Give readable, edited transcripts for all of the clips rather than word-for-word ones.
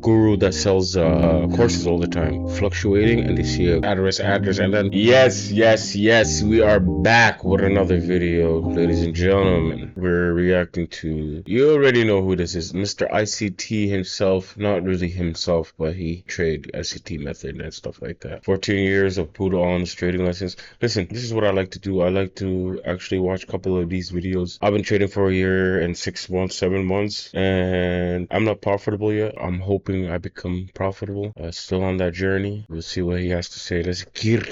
guru that sells courses all the time, fluctuating, and they see a address, and then yes, we are back with another video, ladies and gentlemen. We're reacting to, you already know who this is, Mr. ICT himself. Not really himself, but he trade ICT method and stuff like that. 14 years of Poodle on trading lessons. Listen, this is what I like to do. I like to actually watch a couple of these videos. I've been trading for a year and 6 months, 7 months, and I'm not profitable yet. I'm hoping I become profitable. Still on that journey. We'll see what he has to say. Let's get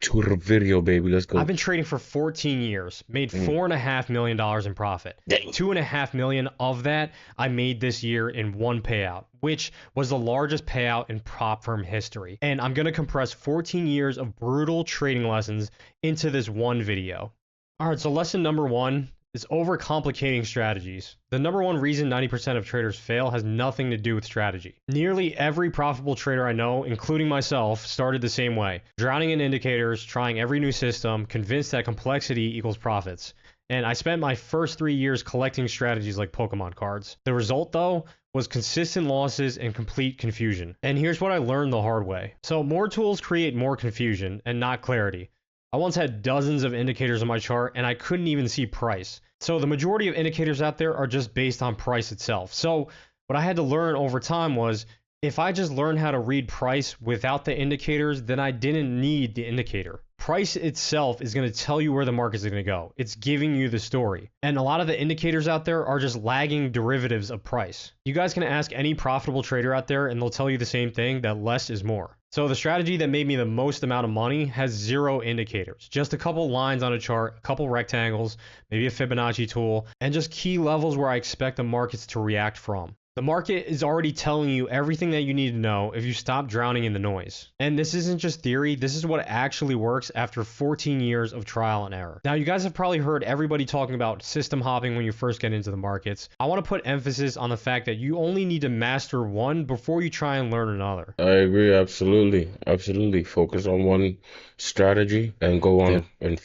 to the video, baby. Let's go. I've been trading for 14 years, made $4.5 million in profit. Dang. $2.5 million of that I made this year in one payout, which was the largest payout in prop firm history. And I'm going to compress 14 years of brutal trading lessons into this one video. All right, so lesson number one is overcomplicating strategies. The number one reason 90% of traders fail has nothing to do with strategy. Nearly every profitable trader I know, including myself, started the same way. Drowning in indicators, trying every new system, convinced that complexity equals profits. And I spent my first 3 years collecting strategies like Pokemon cards. The result, though, was consistent losses and complete confusion. And here's what I learned the hard way. So more tools create more confusion and not clarity. I once had dozens of indicators on my chart and I couldn't even see price. So the majority of indicators out there are just based on price itself. So what I had to learn over time was if I just learned how to read price without the indicators, then I didn't need the indicator. Price itself is going to tell you where the markets are going to go. It's giving you the story. And a lot of the indicators out there are just lagging derivatives of price. You guys can ask any profitable trader out there and they'll tell you the same thing, that less is more. So the strategy that made me the most amount of money has 0 indicators. Just a couple lines on a chart, a couple rectangles, maybe a Fibonacci tool, and just key levels where I expect the markets to react from. The market is already telling you everything that you need to know if you stop drowning in the noise. And this isn't just theory, this is what actually works after 14 years of trial and error. Now, you guys have probably heard everybody talking about system hopping when you first get into the markets. I want to put emphasis on the fact that you only need to master one before you try and learn another. I agree, absolutely. Focus on one strategy and go on and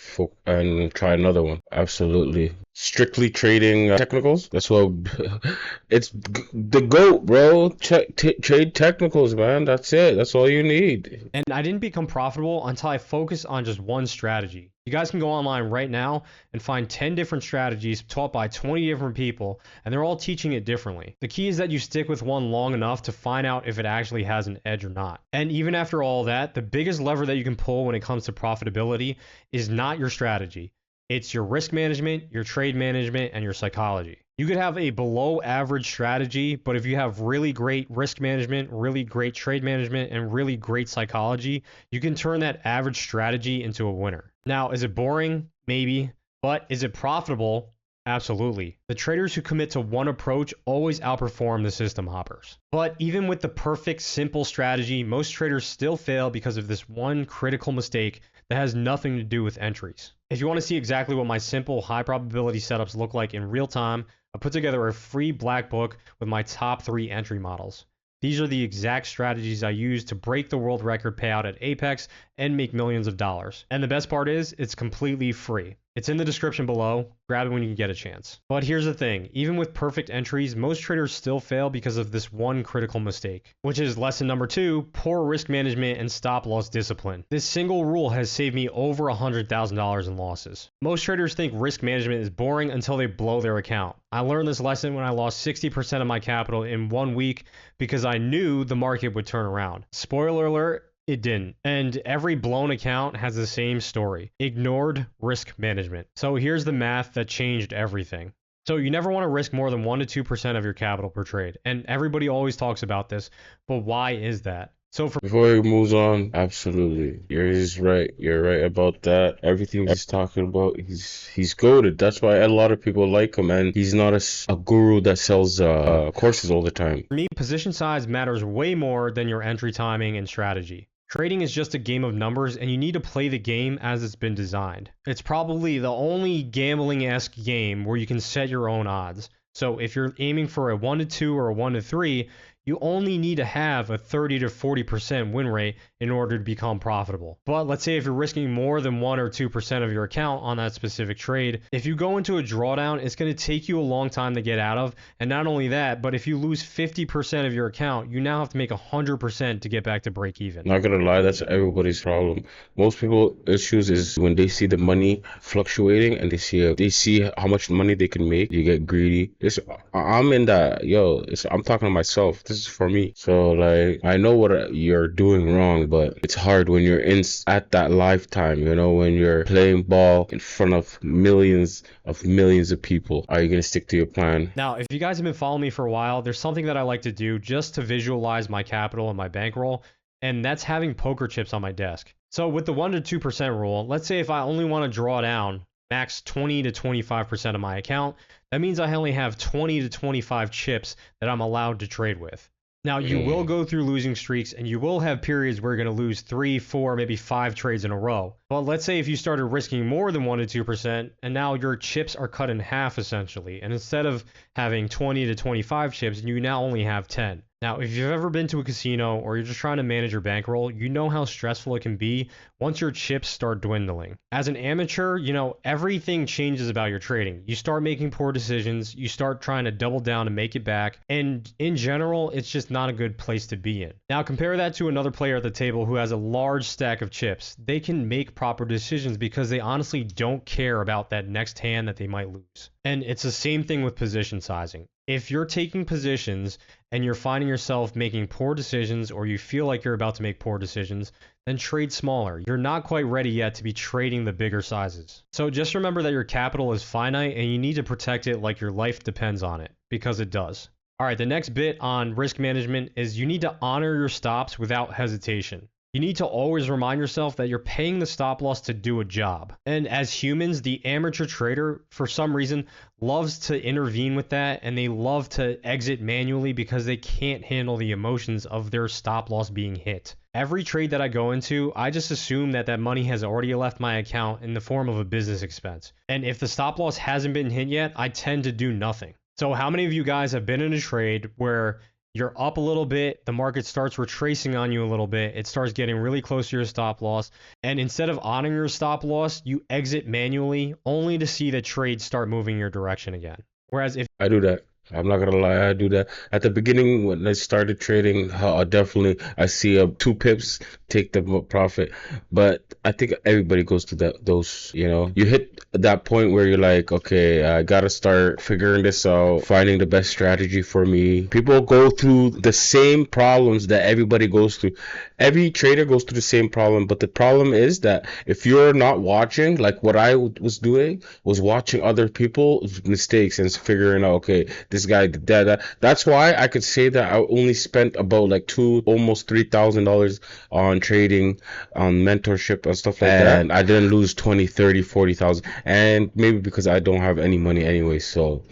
try another one. Absolutely. Strictly trading technicals. That's what it's the GOAT, bro. Trade technicals, man. That's it. That's all you need. And I didn't become profitable until I focused on just one strategy. You guys can go online right now and find 10 different strategies taught by 20 different people, and they're all teaching it differently. The key is that you stick with one long enough to find out if it actually has an edge or not. And even after all that, the biggest lever that you can pull when it comes to profitability is not your strategy. It's your risk management, your trade management, and your psychology. You could have a below average strategy, but if you have really great risk management, really great trade management, and really great psychology, you can turn that average strategy into a winner. Now, is it boring? Maybe. But is it profitable? Absolutely. The traders who commit to one approach always outperform the system hoppers. But even with the perfect, simple strategy, most traders still fail because of this one critical mistake that has nothing to do with entries. If you want to see exactly what my simple, high probability setups look like in real time, I put together a free black book with my top 3 entry models. These are the exact strategies I use to break the world record payout at Apex and make millions of dollars. And the best part is, it's completely free. It's in the description below. Grab it when you get a chance. But here's the thing, even with perfect entries, most traders still fail because of this one critical mistake, which is lesson number 2, poor risk management and stop loss discipline. This single rule has saved me over $100,000 in losses. Most traders think risk management is boring until they blow their account. I learned this lesson when I lost 60% of my capital in 1 week because I knew the market would turn around. Spoiler alert, it didn't. And every blown account has the same story. Ignored risk management. So here's the math that changed everything. So you never want to risk more than 1 to 2% of your capital per trade. And everybody always talks about this, but why is that? So before he moves on, absolutely, he's right. You're right about that. Everything he's talking about, he's goated. That's why a lot of people like him, and he's not a guru that sells courses all the time. For me, position size matters way more than your entry timing and strategy. Trading is just a game of numbers, and you need to play the game as it's been designed. It's probably the only gambling-esque game where you can set your own odds. So if you're aiming for a 1 to 2 or a 1 to 3, you only need to have a 30 to 40% win rate in order to become profitable. But let's say if you're risking more than 1 or 2% of your account on that specific trade, if you go into a drawdown, it's going to take you a long time to get out of. And not only that, but if you lose 50% of your account, you now have to make 100% to get back to break even. Not gonna lie, that's everybody's problem. Most people issues is when they see the money fluctuating and they see how much money they can make, you get greedy. I'm in that, I'm talking to myself. This is for me. So like, I know what you're doing wrong, but it's hard when you're at that lifetime, when you're playing ball in front of millions of people. Are you gonna stick to your plan? Now, if you guys have been following me for a while, there's something that I like to do just to visualize my capital and my bankroll, and that's having poker chips on my desk. So with the 1 to 2% rule, let's say if I only want to draw down max 20 to 25% of my account, that means I only have 20 to 25 chips that I'm allowed to trade with. Now, you will go through losing streaks, and you will have periods where you're going to lose 3, 4, maybe 5 trades in a row. But let's say if you started risking more than 1 to 2%, and now your chips are cut in half essentially, and instead of having 20 to 25 chips, you now only have 10. Now, if you've ever been to a casino or you're just trying to manage your bankroll, you know how stressful it can be once your chips start dwindling. As an amateur, everything changes about your trading. You start making poor decisions, you start trying to double down to make it back, and in general, it's just not a good place to be in. Now, compare that to another player at the table who has a large stack of chips. They can make proper decisions because they honestly don't care about that next hand that they might lose. And it's the same thing with position sizing. If you're taking positions and you're finding yourself making poor decisions, or you feel like you're about to make poor decisions, then trade smaller. You're not quite ready yet to be trading the bigger sizes. So just remember that your capital is finite and you need to protect it like your life depends on it, because it does. All right, the next bit on risk management is you need to honor your stops without hesitation. You need to always remind yourself that you're paying the stop loss to do a job. And as humans, the amateur trader, for some reason, loves to intervene with that, and they love to exit manually because they can't handle the emotions of their stop loss being hit. Every trade that I go into, I just assume that that money has already left my account in the form of a business expense. And if the stop loss hasn't been hit yet, I tend to do nothing. So how many of you guys have been in a trade where you're up a little bit, the market starts retracing on you a little bit, it starts getting really close to your stop loss, and instead of honoring your stop loss, you exit manually only to see the trade start moving your direction again? Whereas if I do that. I'm not gonna lie, I do that. At the beginning, when I started trading, I see 2 pips, take the profit. But I think everybody goes to those, you hit that point where you're like, okay, I gotta start figuring this out, finding the best strategy for me. People go through the same problems that everybody goes through. Every trader goes through the same problem, but the problem is that if you're not watching, like what I was doing, was watching other people's mistakes and figuring out, okay, this guy did that. That's why I could say that I only spent about like almost $3,000 on trading, on mentorship and stuff like that. And I didn't lose 20, 30, 40,000. And maybe because I don't have any money anyway. So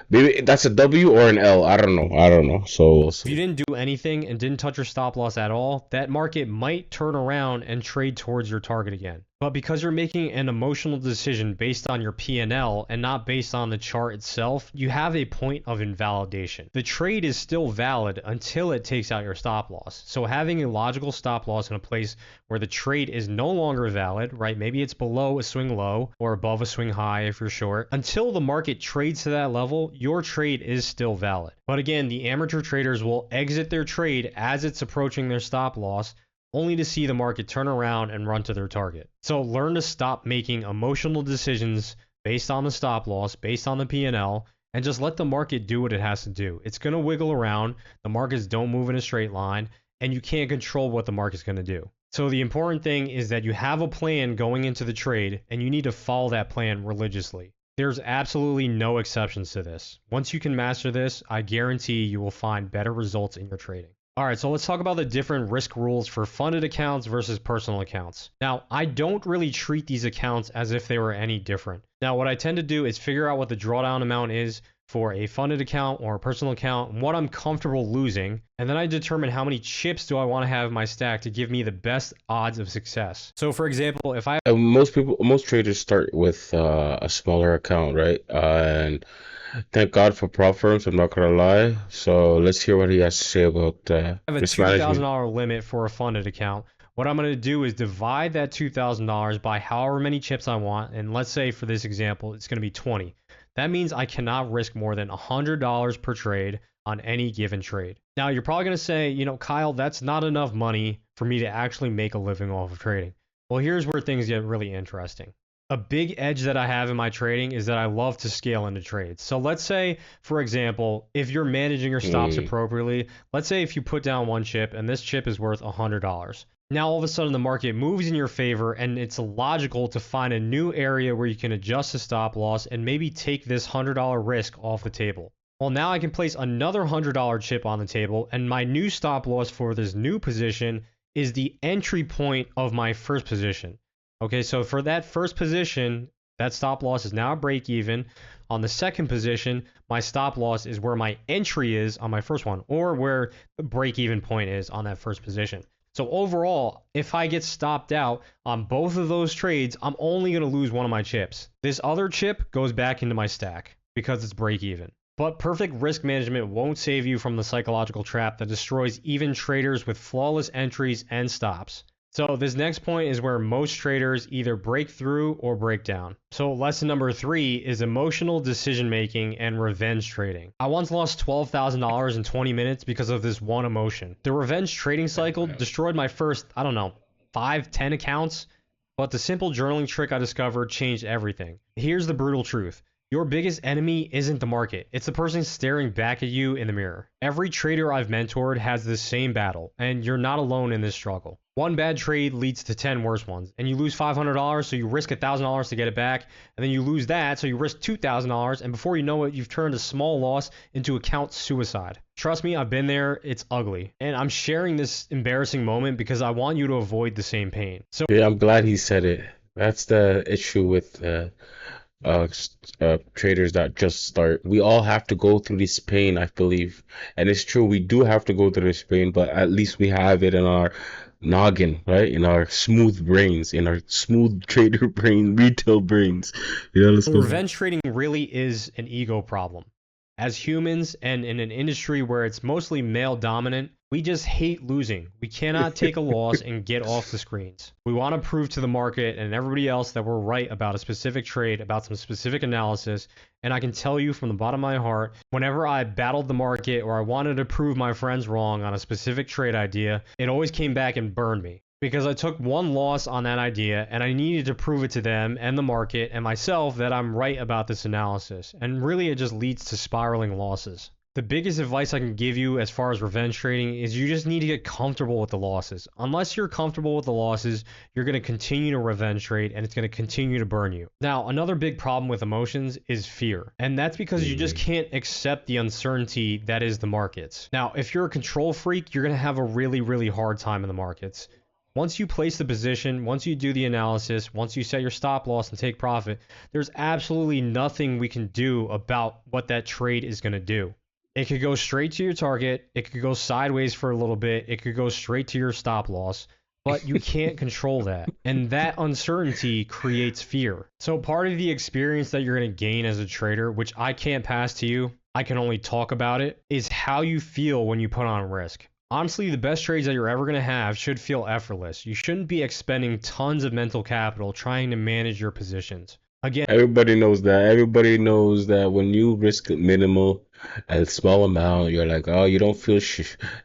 maybe that's a W or an L. I don't know. So if you didn't do anything and didn't touch your stop loss at all, that market might turn around and trade towards your target again. But because you're making an emotional decision based on your P&L and not based on the chart itself, you have a point of invalidation. The trade is still valid until it takes out your stop loss. So having a logical stop loss in a place where the trade is no longer valid, right? Maybe it's below a swing low or above a swing high if you're short. Until the market trades to that level, your trade is still valid. But again, the amateur traders will exit their trade as it's approaching their stop loss, only to see the market turn around and run to their target. So learn to stop making emotional decisions based on the stop loss, based on the P&L, and just let the market do what it has to do. It's going to wiggle around. The markets don't move in a straight line, and you can't control what the market's going to do. So the important thing is that you have a plan going into the trade, and you need to follow that plan religiously. There's absolutely no exceptions to this. Once you can master this, I guarantee you will find better results in your trading. All right, so let's talk about the different risk rules for funded accounts versus personal accounts. Now, I don't really treat these accounts as if they were any different. Now, what I tend to do is figure out what the drawdown amount is for a funded account or a personal account, and what I'm comfortable losing, and then I determine how many chips do I want to have in my stack to give me the best odds of success. So for example, if I most traders start with a smaller account, right? And Thank God for prop firms, I'm not gonna lie. So let's hear what he has to say about I have a risk management. $2,000 limit for a funded account. What I'm going to do is divide that $2,000 by however many chips I want. And let's say for this example, it's going to be 20. That means I cannot risk more than $100 per trade on any given trade. Now, you're probably going to say, Kyle, that's not enough money for me to actually make a living off of trading. Well, here's where things get really interesting. A big edge that I have in my trading is that I love to scale into trades. So let's say, for example, if you're managing your stops Mm. appropriately, let's say if you put down one chip and this chip is worth $100. Now all of a sudden the market moves in your favor and it's logical to find a new area where you can adjust the stop loss and maybe take this $100 risk off the table. Well, now I can place another $100 chip on the table and my new stop loss for this new position is the entry point of my first position. Okay, so for that first position, that stop loss is now a break even. On the second position, my stop loss is where my entry is on my first one, or where the break even point is on that first position. So overall, if I get stopped out on both of those trades, I'm only going to lose one of my chips. This other chip goes back into my stack because it's break even. But perfect risk management won't save you from the psychological trap that destroys even traders with flawless entries and stops. So this next point is where most traders either break through or break down. So lesson number 3 is emotional decision making and revenge trading. I once lost $12,000 in 20 minutes because of this one emotion. The revenge trading cycle destroyed my first, 5-10 accounts, but the simple journaling trick I discovered changed everything. Here's the brutal truth. Your biggest enemy isn't the market. It's the person staring back at you in the mirror. Every trader I've mentored has this same battle, and you're not alone in this struggle. One bad trade leads to 10 worse ones, and you lose $500, so you risk $1,000 to get it back, and then you lose that, so you risk $2,000, and before you know it, you've turned a small loss into account suicide. Trust me, I've been there. It's ugly. And I'm sharing this embarrassing moment because I want you to avoid the same pain. So Yeah, I'm glad he said it. That's the issue with traders that just start. We all have to go through this pain, I believe. And it's true, we do have to go through this pain, but at least we have it in our noggin, right? In our smooth brains, in our smooth trader brain, retail brains. Let's go. revenge trading really is an ego problem. As humans and in an industry where it's mostly male dominant, we just hate losing. We cannot take a loss and get off the screens. We want to prove to the market and everybody else that we're right about a specific trade, about some specific analysis. And I can tell you from the bottom of my heart, whenever I battled the market or I wanted to prove my friends wrong on a specific trade idea, it always came back and burned me. Because I took one loss on that idea and I needed to prove it to them and the market and myself that I'm right about this analysis. And really it just leads to spiraling losses. The biggest advice I can give you as far as revenge trading is you just need to get comfortable with the losses. Unless you're comfortable with the losses, you're going to continue to revenge trade and it's going to continue to burn you. Now, another big problem with emotions is fear. And that's because you just can't accept the uncertainty that is the markets. Now, if you're a control freak, you're going to have a really, really hard time in the markets. Once you place the position, once you do the analysis, once you set your stop loss and take profit, there's absolutely nothing we can do about what that trade is going to do. It could go straight to your target, it could go sideways for a little bit, it could go straight to your stop loss, but you can't control that. And that uncertainty creates fear. So part of the experience that you're going to gain as a trader, which I can't pass to you, I can only talk about it, is how you feel when you put on risk. Honestly, the best trades that you're ever going to have should feel effortless. You shouldn't be expending tons of mental capital trying to manage your positions. Again, Everybody knows that. Everybody knows that when you risk minimal, a small amount, you're like, oh, you don't feel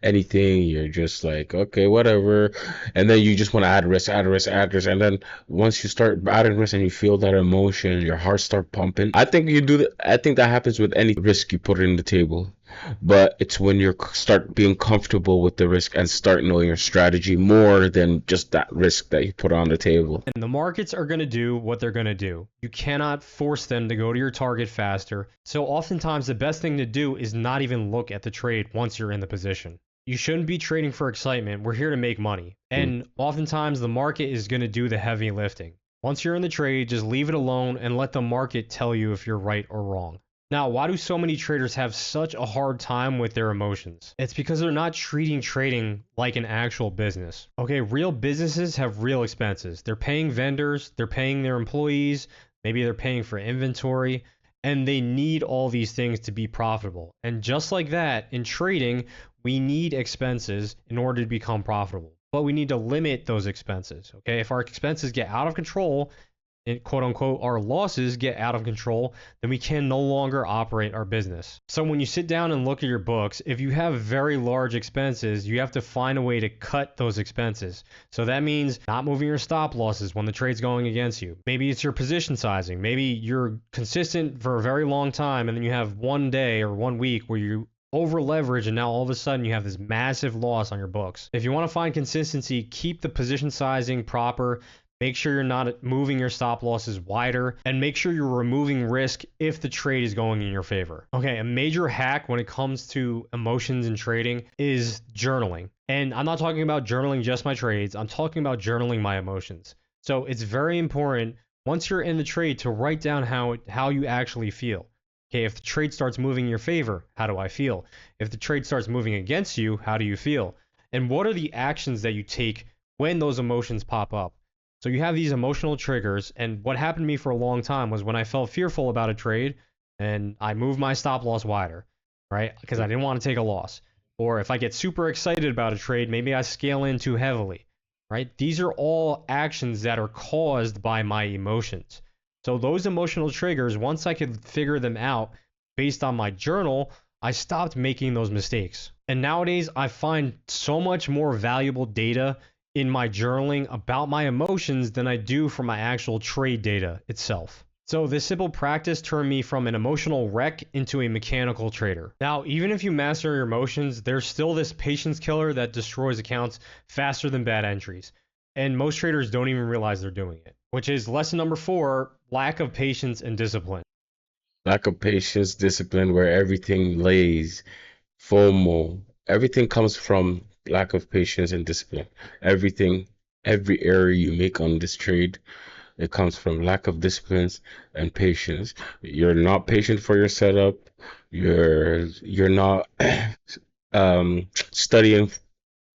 anything. You're just like, okay, whatever. And then you just want to add risk, add risk, add risk. And then once you start adding risk and you feel that emotion, your heart start pumping. I think you do. I think that happens with any risk you put in the table. But it's when you start being comfortable with the risk and start knowing your strategy more than just that risk that you put on the table. and the markets are going to do what they're going to do. You cannot force them to go to your target faster. So oftentimes the best thing to do is not even look at the trade once you're in the position. You shouldn't be trading for excitement. We're here to make money. And oftentimes the market is going to do the heavy lifting. Once you're in the trade, just leave it alone and let the market tell you if you're right or wrong. Now, why do so many traders have such a hard time with their emotions? It's because they're not treating trading like an actual business. Okay, real businesses have real expenses. They're paying vendors, they're paying their employees, maybe they're paying for inventory, and they need all these things to be profitable. And just like that, in trading, we need expenses in order to become profitable, but we need to limit those expenses. Okay, if our expenses get out of control, and quote unquote our losses get out of control, then we can no longer operate our business. So when you sit down and look at your books, if you have very large expenses, you have to find a way to cut those expenses. So that means not moving your stop losses when the trade's going against you. Maybe it's your position sizing. Maybe you're consistent for a very long time and then you have one day or 1 week where you over leverage and now all of a sudden you have this massive loss on your books. If you want to find consistency, keep the position sizing proper. Make sure you're not moving your stop losses wider, and make sure you're removing risk if the trade is going in your favor. Okay, a major hack when it comes to emotions in trading is journaling. And I'm not talking about journaling just my trades, I'm talking about journaling my emotions. So it's very important once you're in the trade to write down how you actually feel. Okay, if the trade starts moving in your favor, how do I feel? If the trade starts moving against you, how do you feel? And what are the actions that you take when those emotions pop up? So you have these emotional triggers, and what happened to me for a long time was when I felt fearful about a trade and I moved my stop loss wider, right? Because I didn't want to take a loss. Or if I get super excited about a trade, maybe I scale in too heavily, right? These are all actions that are caused by my emotions. So those emotional triggers, once I could figure them out based on my journal, I stopped making those mistakes. And nowadays I find so much more valuable data in my journaling about my emotions than I do from my actual trade data itself. So this simple practice turned me from an emotional wreck into a mechanical trader. Now, even if you master your emotions, there's still this patience killer that destroys accounts faster than bad entries. And most traders don't even realize they're doing it, which is lesson number 4, lack of patience and discipline. Lack of patience, discipline, where everything lays. FOMO. Everything comes from lack of patience and discipline. Everything, every error you make on this trade, it comes from lack of disciplines and patience. You're not patient for your setup. You're not studying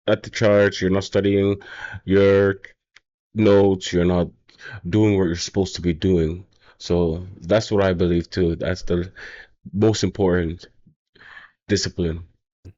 at the charts. You're not studying your notes. You're not doing what you're supposed to be doing. So that's what I believe too. That's the most important discipline.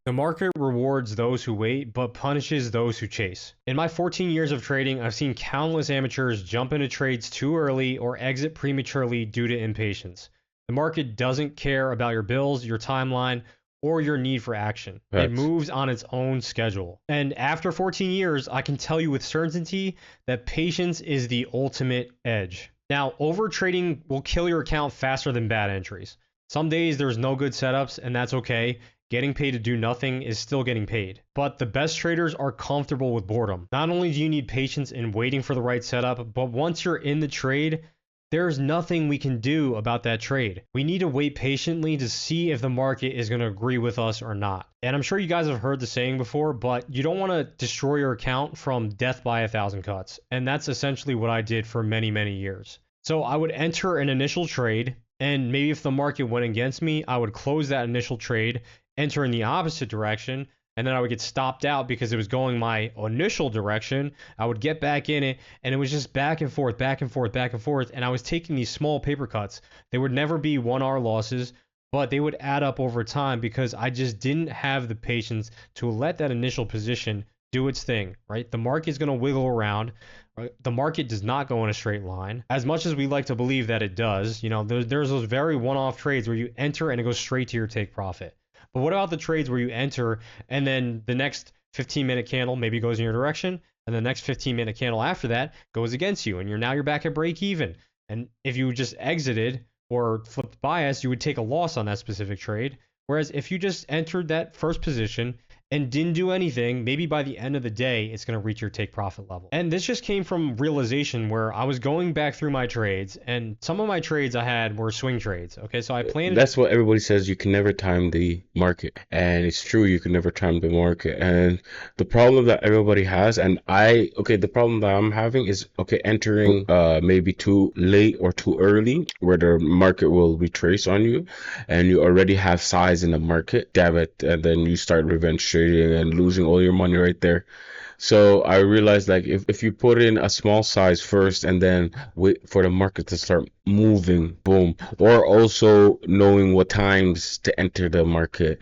The market rewards those who wait, but punishes those who chase. In my 14 years of trading, I've seen countless amateurs jump into trades too early or exit prematurely due to impatience. The market doesn't care about your bills, your timeline, or your need for action. It Facts. moves on its own schedule. And after 14 years, I can tell you with certainty that patience is the ultimate edge. Now, overtrading will kill your account faster than bad entries. Some days there's no good setups, and that's okay. Getting paid to do nothing is still getting paid. But the best traders are comfortable with boredom. Not only do you need patience in waiting for the right setup, but once you're in the trade, there's nothing we can do about that trade. We need to wait patiently to see if the market is going to agree with us or not. And I'm sure you guys have heard the saying before, but you don't want to destroy your account from death by 1,000 cuts. And that's essentially what I did for many, many years. So I would enter an initial trade, and maybe if the market went against me, I would close that initial trade, enter in the opposite direction, and then I would get stopped out because it was going my initial direction. I would get back in it, and it was just back and forth, back and forth, back and forth, and I was taking these small paper cuts. They would never be 1 hour losses, but they would add up over time because I just didn't have the patience to let that initial position do its thing, right? The market's going to wiggle around. Right? The market does not go in a straight line. As much as we like to believe that it does, there's those very one-off trades where you enter and it goes straight to your take profit. But what about the trades where you enter and then the next 15-minute candle maybe goes in your direction, and the next 15-minute candle after that goes against you, and you're back at break even. And if you just exited or flipped bias, you would take a loss on that specific trade. Whereas if you just entered that first position and didn't do anything, maybe by the end of the day, it's going to reach your take profit level. And this just came from realization where I was going back through my trades, and some of my trades I had were swing trades. Okay, so I planned. That's what everybody says. You can never time the market, and it's true. You can never time the market. And the problem that everybody has, the problem that I'm having is entering maybe too late or too early, where the market will retrace on you, and you already have size in the market. Damn it! And then you start revenge trading and losing all your money right there. So I realized like if you put in a small size first and then wait for the market to start moving, boom, or also knowing what times to enter the market,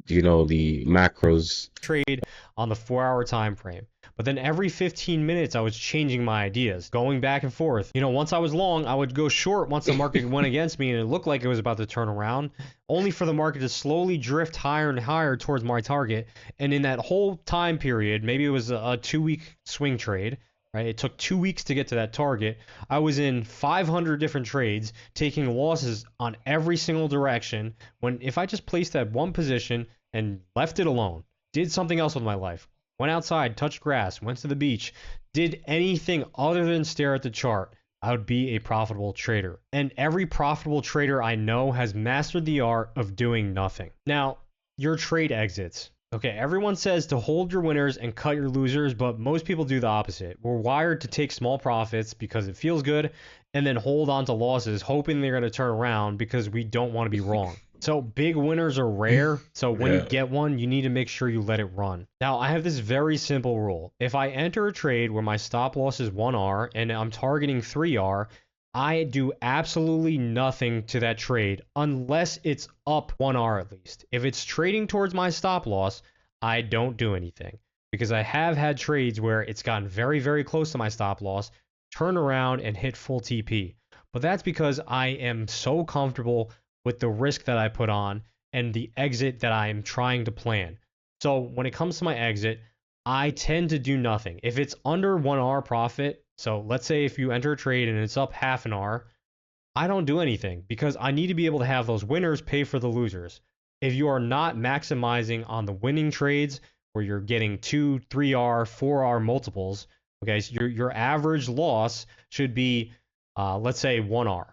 the macros. Trade on the 4 hour time frame. But then every 15 minutes, I was changing my ideas, going back and forth. Once I was long, I would go short once the market went against me and it looked like it was about to turn around, only for the market to slowly drift higher and higher towards my target. And in that whole time period, maybe it was a 2 week swing trade, right? It took 2 weeks to get to that target. I was in 500 different trades, taking losses on every single direction. When if I just placed that one position and left it alone, did something else with my life, went outside, touched grass, went to the beach, did anything other than stare at the chart, I would be a profitable trader. And every profitable trader I know has mastered the art of doing nothing. Now, your trade exits. Okay, everyone says to hold your winners and cut your losers, but most people do the opposite. We're wired to take small profits because it feels good and then hold on to losses, hoping they're going to turn around because we don't want to be wrong. So big winners are rare. So when you get one, you need to make sure you let it run. Now, I have this very simple rule. If I enter a trade where my stop loss is 1R and I'm targeting 3R, I do absolutely nothing to that trade unless it's up 1R at least. If it's trading towards my stop loss, I don't do anything because I have had trades where it's gotten very, very close to my stop loss, turn around and hit full TP. But that's because I am so comfortable with the risk that I put on and the exit that I am trying to plan. So when it comes to my exit, I tend to do nothing. If it's under 1R profit, so let's say if you enter a trade and it's up half an R, I don't do anything because I need to be able to have those winners pay for the losers. If you are not maximizing on the winning trades where you're getting 2, 3R, 4R multiples, okay, so your average loss should be, let's say 1R.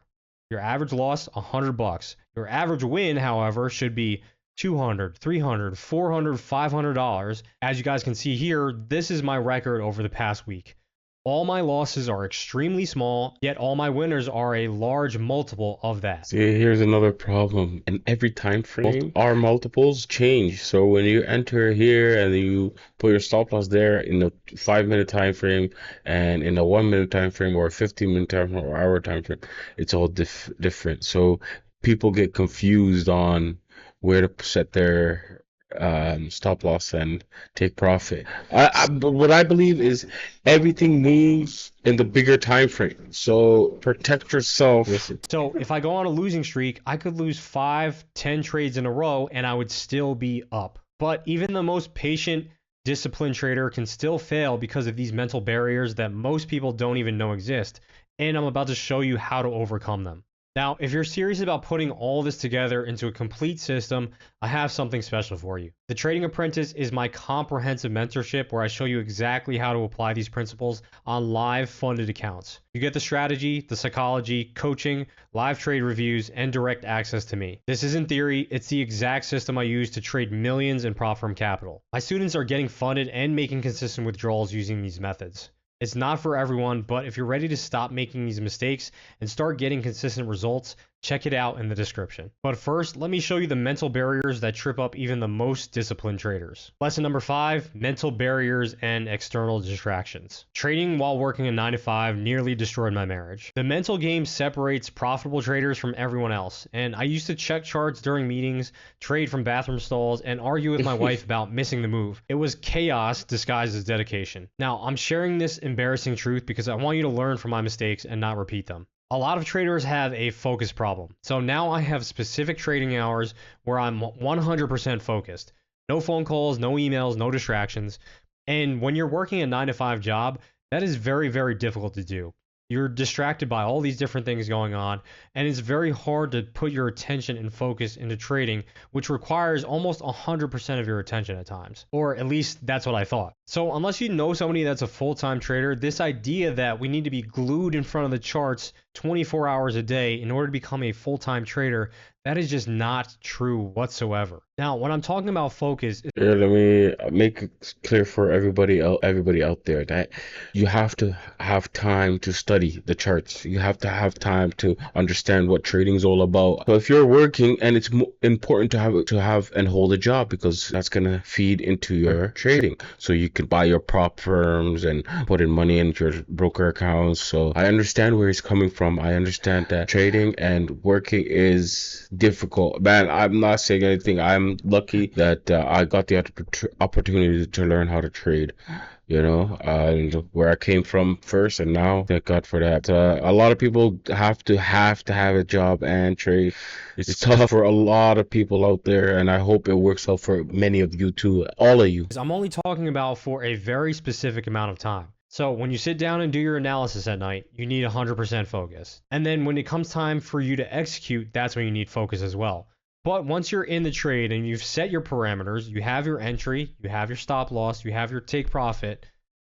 Your average loss, $100. Your average win, however, should be $200, $300, $400, $500. As you guys can see here, this is my record over the past week. All my losses are extremely small, yet all my winners are a large multiple of that. See, here's another problem. In every time frame, our multiples change. So when you enter here and you put your stop loss there in a 5 minute time frame and in a 1 minute time frame or a 15 minute time frame or hour time frame, it's all different. So people get confused on where to set their stop loss and take profit. But what I believe is everything moves in the bigger time frame. So protect yourself. So if I go on a losing streak, I could lose 5, 10 trades in a row and I would still be up. But even the most patient, disciplined trader can still fail because of these mental barriers that most people don't even know exist. And I'm about to show you how to overcome them. Now, if you're serious about putting all this together into a complete system, I have something special for you. The Trading Apprentice is my comprehensive mentorship where I show you exactly how to apply these principles on live funded accounts. You get the strategy, the psychology, coaching, live trade reviews, and direct access to me. This isn't theory, it's the exact system I use to trade millions in prop firm capital. My students are getting funded and making consistent withdrawals using these methods. It's not for everyone, but if you're ready to stop making these mistakes and start getting consistent results, check it out in the description. But first, let me show you the mental barriers that trip up even the most disciplined traders. Lesson number 5, mental barriers and external distractions. Trading while working a 9-to-5 nearly destroyed my marriage. The mental game separates profitable traders from everyone else, and I used to check charts during meetings, trade from bathroom stalls, and argue with my wife about missing the move. It was chaos disguised as dedication. Now, I'm sharing this embarrassing truth because I want you to learn from my mistakes and not repeat them. A lot of traders have a focus problem. So now I have specific trading hours where I'm 100% focused. No phone calls, no emails, no distractions. And when you're working a 9-to-5 job, that is very, very difficult to do. You're distracted by all these different things going on, and it's very hard to put your attention and focus into trading, which requires almost 100% of your attention at times. Or at least that's what I thought. So unless you know somebody that's a full-time trader, this idea that we need to be glued in front of the charts 24 hours a day in order to become a full-time trader, that is just not true whatsoever. Now, when I'm talking about focus, Yeah, let me make it clear for everybody out there that you have to have time to study the charts. You have to have time to understand what trading is all about. So if you're working, and it's important to have and hold a job, because that's gonna feed into your trading. So you can buy your prop firms and put in money into your broker accounts. So I understand where he's coming from. I understand that trading and working is difficult. Man, I'm not saying anything. I'm lucky that I got the opportunity to learn how to trade, and where I came from first, and now thank God for that. A lot of people have a job and trade. It's tough for a lot of people out there, and I hope it works out for many of you too, all of you. I'm only talking about for a very specific amount of time. So when you sit down and do your analysis at night, you need 100% focus. And then when it comes time for you to execute, that's when you need focus as well. But once you're in the trade and you've set your parameters, you have your entry, you have your stop loss, you have your take profit,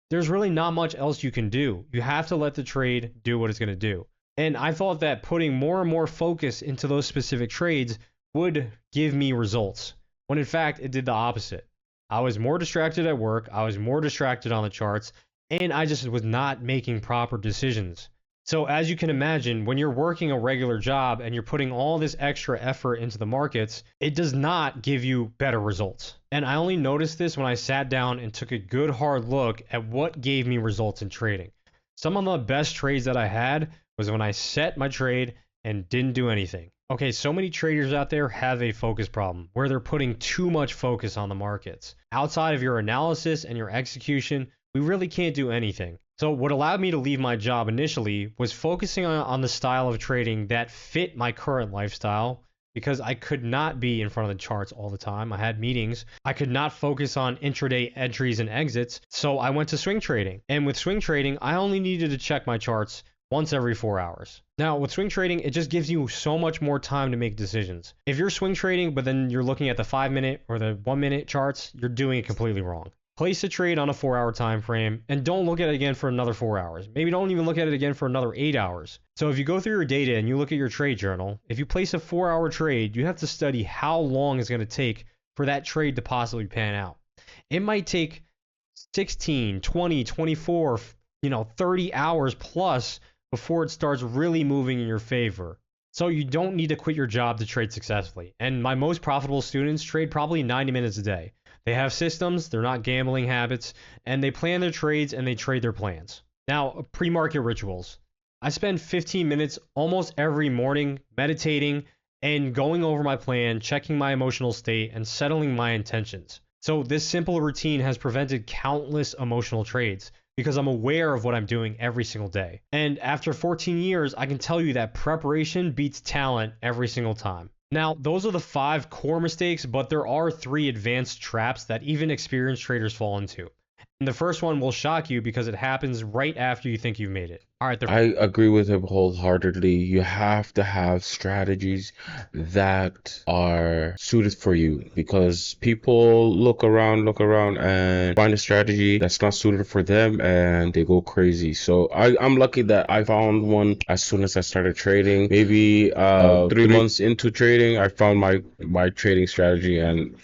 there's really not much else you can do. You have to let the trade do what it's going to do. And I thought that putting more and more focus into those specific trades would give me results, when in fact it did the opposite. I was more distracted at work, I was more distracted on the charts, and I just was not making proper decisions. So as you can imagine, when you're working a regular job and you're putting all this extra effort into the markets, it does not give you better results. And I only noticed this when I sat down and took a good hard look at what gave me results in trading. Some of the best trades that I had was when I set my trade and didn't do anything. Okay, so many traders out there have a focus problem where they're putting too much focus on the markets. Outside of your analysis and your execution, we really can't do anything. So what allowed me to leave my job initially was focusing on the style of trading that fit my current lifestyle, because I could not be in front of the charts all the time. I had meetings. I could not focus on intraday entries and exits. So I went to swing trading. And with swing trading, I only needed to check my charts once every 4 hours. Now, with swing trading, it just gives you so much more time to make decisions. If you're swing trading, but then you're looking at the 5-minute or the 1-minute charts, you're doing it completely wrong. Place a trade on a 4-hour time frame and don't look at it again for another 4 hours. Maybe don't even look at it again for another 8 hours. So if you go through your data and you look at your trade journal, if you place a 4-hour trade, you have to study how long it's going to take for that trade to possibly pan out. It might take 16, 20, 24, 30 hours plus before it starts really moving in your favor. So you don't need to quit your job to trade successfully. And my most profitable students trade probably 90 minutes a day. They have systems, they're not gambling habits, and they plan their trades and they trade their plans. Now, pre-market rituals. I spend 15 minutes almost every morning meditating and going over my plan, checking my emotional state, and settling my intentions. So this simple routine has prevented countless emotional trades because I'm aware of what I'm doing every single day. And after 14 years, I can tell you that preparation beats talent every single time. Now, those are the 5 core mistakes, but there are 3 advanced traps that even experienced traders fall into. And the first one will shock you because it happens right after you think you've made it. All right, I agree with him wholeheartedly. You have to have strategies that are suited for you, because people look around and find a strategy that's not suited for them and they go crazy. So I'm lucky that I found one as soon as I started trading. Maybe 3 months into trading, I found my trading strategy, and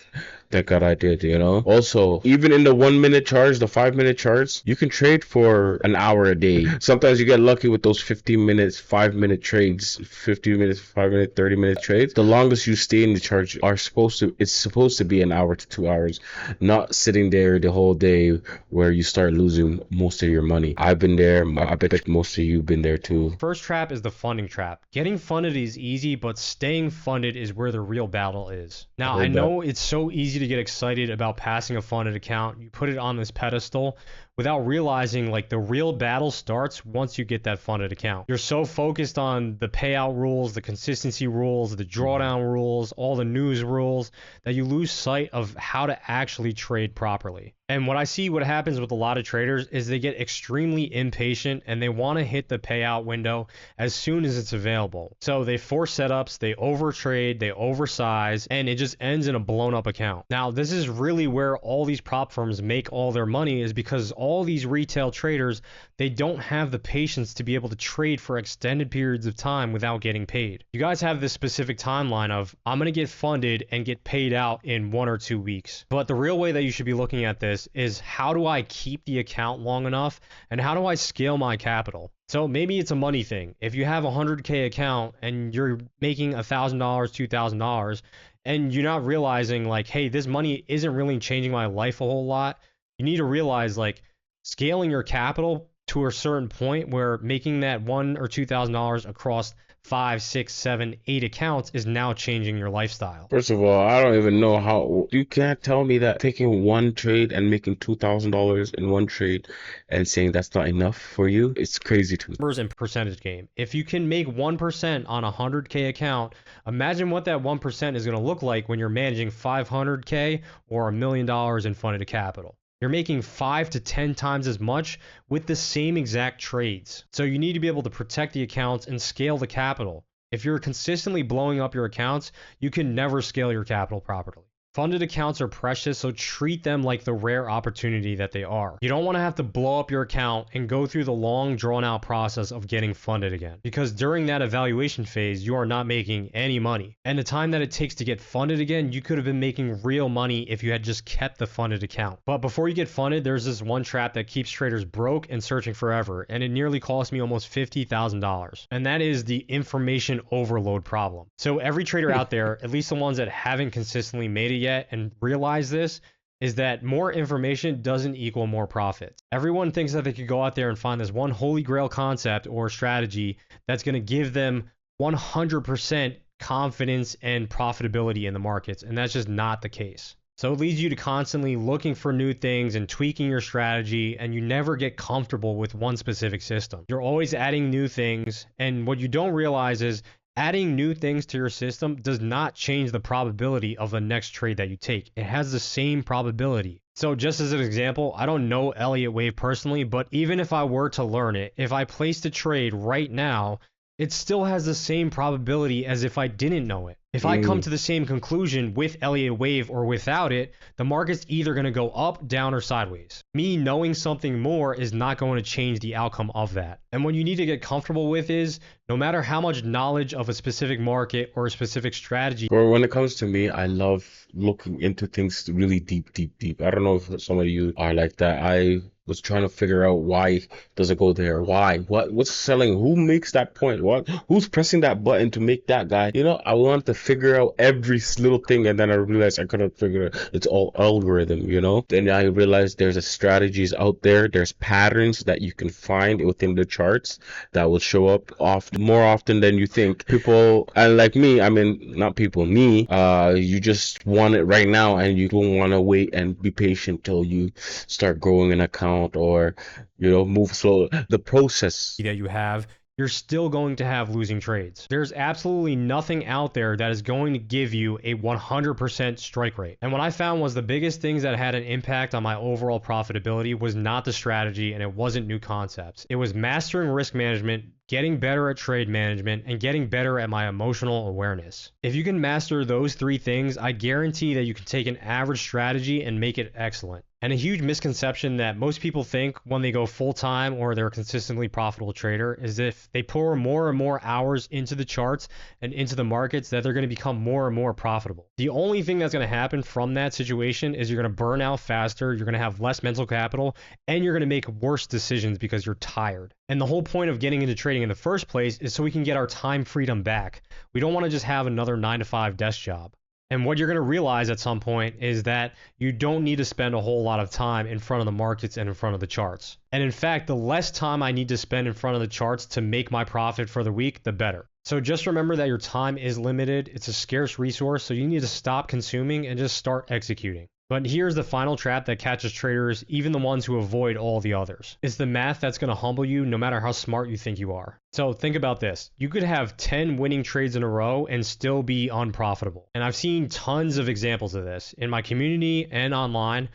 thank God I did, Also, even in the 1-minute charts, the 5-minute charts, you can trade for an hour a day. Sometimes you get lucky with those 15 minutes, 5-minute trades, 15 minutes, 5-minute, 30-minute trades. The longest you stay in the chart it's supposed to be an hour to 2 hours, not sitting there the whole day where you start losing most of your money. I've been there. I bet most of you have been there too. First trap is the funding trap. Getting funded is easy, but staying funded is where the real battle is. Now, I know it's so easy to get excited about passing a funded account. You put it on this pedestal without realizing like the real battle starts once you get that funded account. You're so focused on the payout rules, the consistency rules, the drawdown rules, all the news rules, that you lose sight of how to actually trade properly. And what happens with a lot of traders is they get extremely impatient and they want to hit the payout window as soon as it's available. So they force setups, they overtrade, they oversize, and it just ends in a blown up account. Now, this is really where all these prop firms make all their money, is because all these retail traders, they don't have the patience to be able to trade for extended periods of time without getting paid. You guys have this specific timeline of, I'm going to get funded and get paid out in 1 or 2 weeks. But the real way that you should be looking at this is, how do I keep the account long enough and how do I scale my capital? So maybe it's a money thing. If you have a 100K account and you're making $1,000, $2,000, and you're not realizing like, hey, this money isn't really changing my life a whole lot, you need to realize like scaling your capital to a certain point where making that $1,000 or $2,000 across 5, 6, 7, 8 accounts is now changing your lifestyle. First of all, I don't even know how you can't tell me that taking one trade and making $2,000 in one trade and saying that's not enough for you. It's crazy to me. Numbers and percentage game. If you can make 1% on a 100K account, imagine what that 1% is going to look like when you're managing 500K or $1 million in funded capital. You're making 5 to 10 times as much with the same exact trades. So you need to be able to protect the accounts and scale the capital. If you're consistently blowing up your accounts, you can never scale your capital properly. Funded accounts are precious, so treat them like the rare opportunity that they are. You don't want to have to blow up your account and go through the long, drawn-out process of getting funded again, because during that evaluation phase, you are not making any money. And the time that it takes to get funded again, you could have been making real money if you had just kept the funded account. But before you get funded, there's this one trap that keeps traders broke and searching forever, and it nearly cost me almost $50,000. And that is the information overload problem. So every trader out there, at least the ones that haven't consistently made it yet and realize this, is that more information doesn't equal more profits. Everyone thinks that they could go out there and find this one holy grail concept or strategy that's going to give them 100% confidence and profitability in the markets, and that's just not the case. So it leads you to constantly looking for new things and tweaking your strategy, and you never get comfortable with one specific system. You're always adding new things, and what you don't realize is adding new things to your system does not change the probability of the next trade that you take. It has the same probability. So just as an example, I don't know Elliott Wave personally, but even if I were to learn it, if I placed a trade right now, it still has the same probability as if I didn't know it. If I come to the same conclusion with Elliott Wave or without it, the market's either going to go up, down, or sideways. Me knowing something more is not going to change the outcome of that. And what you need to get comfortable with is, no matter how much knowledge of a specific market or a specific strategy. Or when it comes to me, I love looking into things really deep. I don't know if some of you are like that. I was trying to figure out, why does it go there? Why? What's selling? Who makes that point? Who's pressing that button to make that guy? You know, I want to figure out every little thing, and then I realized I couldn't figure it. It's all algorithm, you know. Then I realized there's a strategies out there. There's patterns that you can find within the charts that will show up more often than you think. People, and like me, I mean, not people, me, you just want it right now, and you don't want to wait and be patient till you start growing an account, or, you know, move slow. The process that you have, you're still going to have losing trades. There's absolutely nothing out there that is going to give you a 100% strike rate. And what I found was the biggest things that had an impact on my overall profitability was not the strategy, and it wasn't new concepts. It was mastering risk management, getting better at trade management, and getting better at my emotional awareness. If you can master those 3 things, I guarantee that you can take an average strategy and make it excellent. And a huge misconception that most people think when they go full-time or they're a consistently profitable trader is if they pour more and more hours into the charts and into the markets that they're going to become more and more profitable. The only thing that's going to happen from that situation is you're going to burn out faster, you're going to have less mental capital, and you're going to make worse decisions because you're tired. And the whole point of getting into trading in the first place is so we can get our time freedom back. We don't want to just have another 9-to-5 desk job. And what you're going to realize at some point is that you don't need to spend a whole lot of time in front of the markets and in front of the charts. And in fact, the less time I need to spend in front of the charts to make my profit for the week, the better. So just remember that your time is limited. It's a scarce resource, so you need to stop consuming and just start executing. But here's the final trap that catches traders, even the ones who avoid all the others. It's the math that's going to humble you no matter how smart you think you are. So think about this. You could have 10 winning trades in a row and still be unprofitable. And I've seen tons of examples of this in my community and online,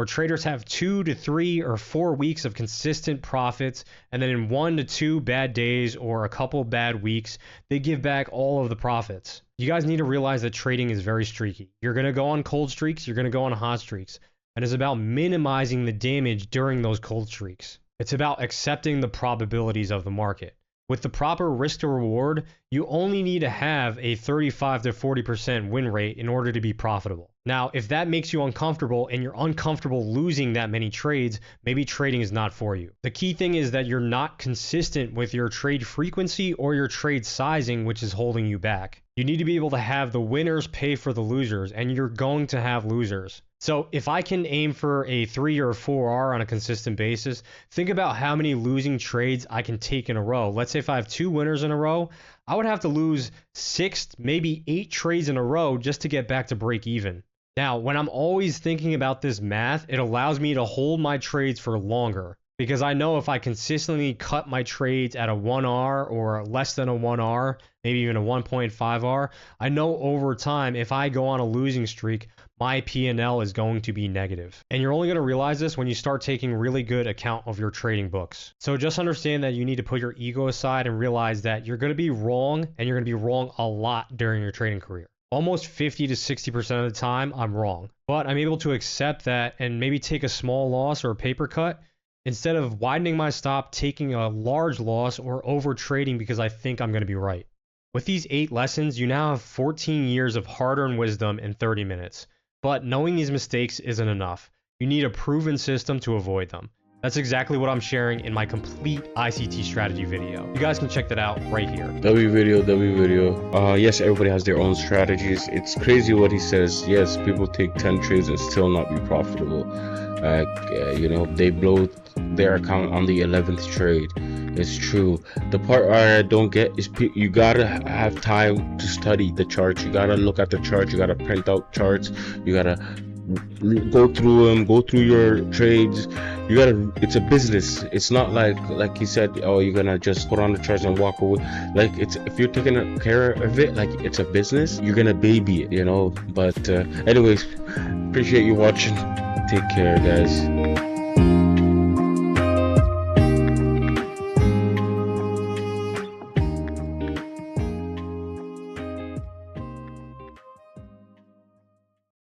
where traders have 2 to 3 or 4 weeks of consistent profits, and then in 1 to 2 bad days or a couple bad weeks, they give back all of the profits. You guys need to realize that trading is very streaky. You're going to go on cold streaks, you're going to go on hot streaks, and it's about minimizing the damage during those cold streaks. It's about accepting the probabilities of the market. With the proper risk to reward, you only need to have a 35 to 40% win rate in order to be profitable. Now, if that makes you uncomfortable and you're uncomfortable losing that many trades, maybe trading is not for you. The key thing is that you're not consistent with your trade frequency or your trade sizing, which is holding you back. You need to be able to have the winners pay for the losers, and you're going to have losers. So if I can aim for a 3 or 4R on a consistent basis, think about how many losing trades I can take in a row. Let's say if I have 2 winners in a row, I would have to lose 6, maybe 8 trades in a row just to get back to break even. Now, when I'm always thinking about this math, it allows me to hold my trades for longer, because I know if I consistently cut my trades at a 1R or less than a 1R, maybe even a 1.5R, I know over time if I go on a losing streak, my P&L is going to be negative. And you're only going to realize this when you start taking really good account of your trading books. So just understand that you need to put your ego aside and realize that you're going to be wrong, and you're going to be wrong a lot during your trading career. Almost 50 to 60% of the time, I'm wrong. But I'm able to accept that and maybe take a small loss or a paper cut instead of widening my stop, taking a large loss, or over trading because I think I'm going to be right. With these 8 lessons, you now have 14 years of hard-earned wisdom in 30 minutes. But knowing these mistakes isn't enough. You need a proven system to avoid them. That's exactly what I'm sharing in my complete ICT strategy video. You guys can check that out right here. W video. Yes, everybody has their own strategies. It's crazy what he says. Yes, people take 10 trades and still not be profitable. They blow their account on the 11th trade. It's true. The part I don't get is you gotta have time to study the charts. You gotta look at the charts. You gotta print out charts. You gotta go through them, go through your trades. It's a business. It's not like he said, oh, you're gonna just put on the charts and walk away. Like, it's, if you're taking care of it like it's a business, you're gonna baby it, But anyways, appreciate you watching. Take care, guys.